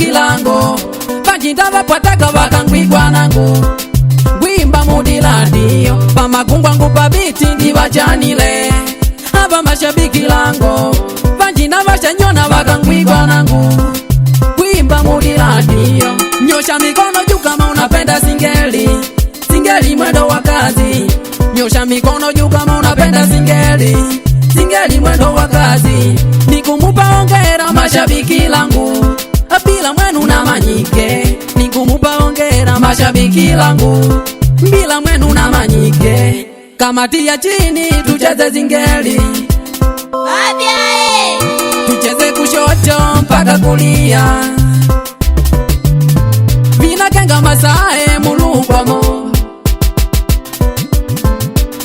mashabiki lango Bajinda vapataka vakangwigwa nangu Gwimba mudiladio Pamakungwa ngupabiti ndivachanile Ava mashabiki lango Bajinda vachanyona vakangwigwa nangu Gwimba mudiladio Nyosha mikono juu kama unapenda singeli Singeli mwendo wa kazi Nyosha mikono juu kama unapenda singeli Singeli mwendo wa kazi Nikumupa hongera mashabiki langu Bila mwenu na manyike Nikumupa hongera mashabiki langu Bila mwenu na manyike Kamati ya chini tucheze singeli Tucheze kushoto mpaka kulia Vina kenga masae mulugwamo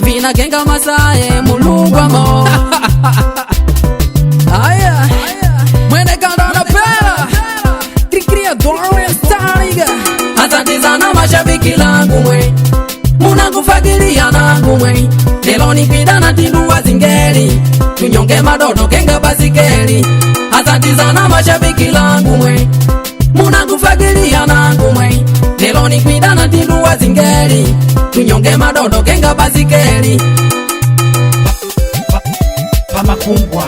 Vina kenga masae mulugwamo Aya Mwene kanda na pera Trikria dore stariga Asante sana mashabiki langu mwe Munakufagilia nangu mwe Lelo nipida na tinduwa zingeli Tunyonge madodo kenga basikeli Asante sana mashabiki langu mwe Munakufagilia nangu mwe Lelo nipida na tinduwa zingeli Tunyonge madodo kenga basikeli Pamakungwa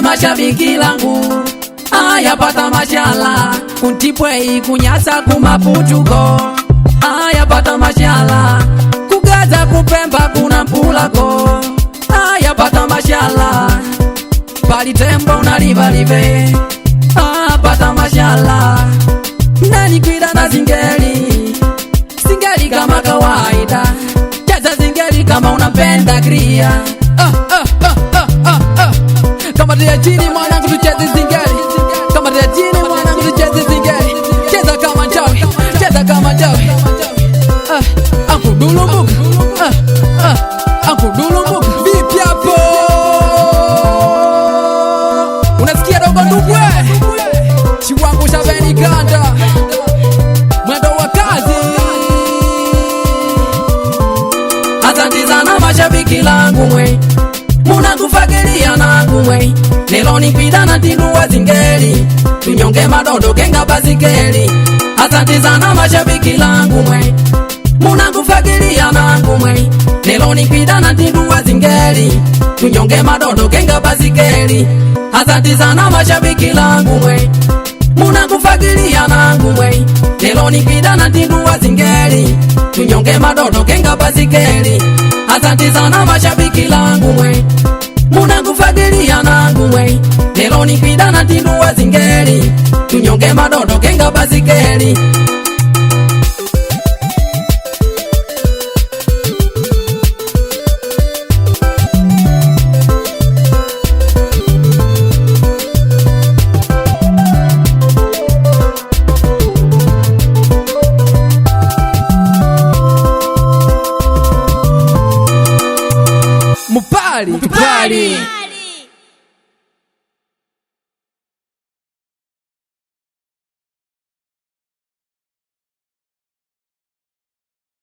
mashabiki langu Aya pata mashala Kuntipwei kunyasa kumaputuko Aya pata mashala Kugaza kupemba kuna mpulako Aya pata mashala Palitembo unalivalive Aya pata mashala Nani kwida na zingeli Singeli kama kawaida Jaza zingeli kama unapenda kria Kama dia chini mwanangu tucheze zingeli Kama dia chini mwanangu tucheze zingeli Cheza kama chawi, cheza kama chawi Anku dulumbuka Anku dulumbuka Vipi hapo Unasikia dogo ndubwe Chiwangu shabeni kanda Mwendo wa kazi Asante sana mashabiki langu mwe Munakufagilia nangu mwe Lelo nipida na tinduwa zingeli Tunyonge madodo kenga basikeli Asante sana mashabiki langu mwe Munakufagilia nangu mwe Lelo nipida na tinduwa zingeli Tunyonge madodo kenga basikeli Asante sana mashabiki langu mwe Munakufagilia nangu mwe Lelo nipida na tinduwa zingeli Tunyonge madodo kenga basikeli Asante sana mashabiki langu mwe Munakufagilia nangu mwe Lelo nipida na tinduwa zingeli Tunyonge madodo kenga basikeli Mupali